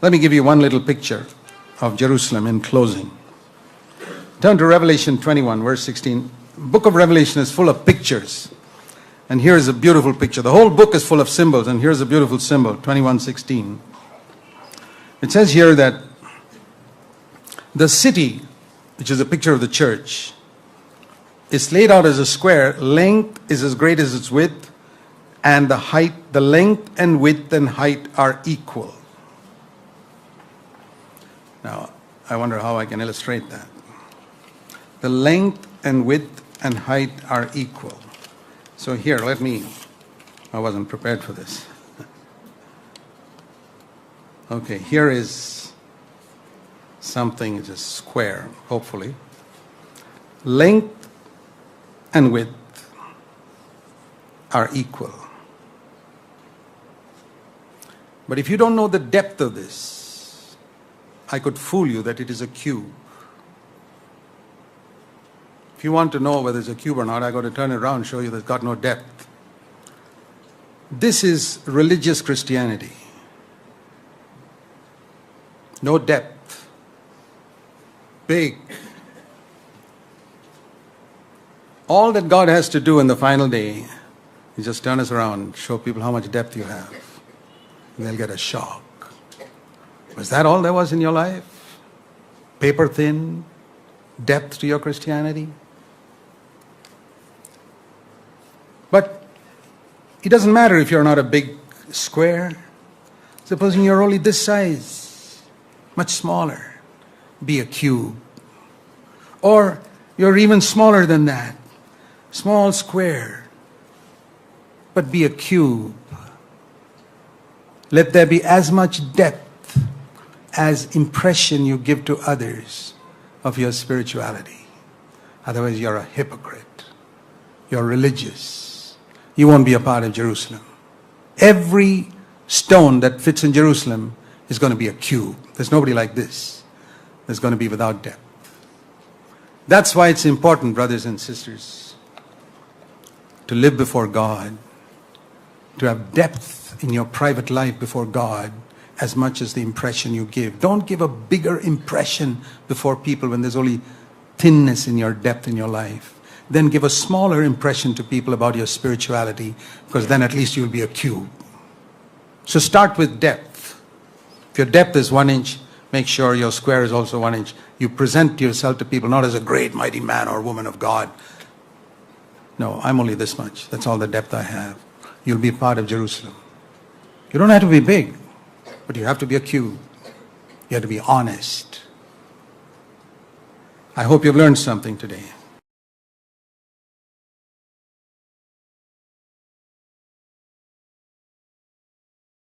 Let me give you one little picture of Jerusalem in closing. Turn to Revelation 21, verse 16. The book of Revelation is full of pictures. And here is a beautiful picture. The whole book is full of symbols, and here's a beautiful symbol, 21:16. It says here that the city, which is a picture of the church, is laid out as a square. Length is as great as its width, and the length and width and height are equal. Now, I wonder how I can illustrate that. The length and width and height are equal. So here, I wasn't prepared for this. Okay, here is something, it's a square, hopefully. Length and width are equal. But if you don't know the depth of this, I could fool you that it is a cube. If you want to know whether it's a cube or not, I got to turn it around and show you that it's got no depth. This is religious Christianity. No depth. Big. All that God has to do in the final day is just turn us around and show people how much depth you have. And they'll get a shock. Was that all there was in your life? Paper thin? Depth to your Christianity? But it doesn't matter if you're not a big square. Supposing you're only this size, much smaller, be a cube. Or you're even smaller than that, small square, but be a cube. Let there be as much depth as impression you give to others of your spirituality. Otherwise you're a hypocrite. You're religious. You won't be a part of Jerusalem. Every stone that fits in Jerusalem is going to be a cube. There's nobody like this. There's going to be without depth. That's why it's important, brothers and sisters, to live before God, to have depth in your private life before God as much as the impression you give. Don't give a bigger impression before people when there's only thinness in your depth in your life. Then give a smaller impression to people about your spirituality, because then at least you'll be a cube. So start with depth. If your depth is 1 inch, make sure your square is also 1 inch. You present yourself to people not as a great mighty man or woman of God. No, I'm only this much. That's all the depth I have. You'll be part of Jerusalem. You don't have to be big, but you have to be a cube. You have to be honest. I hope you've learned something today.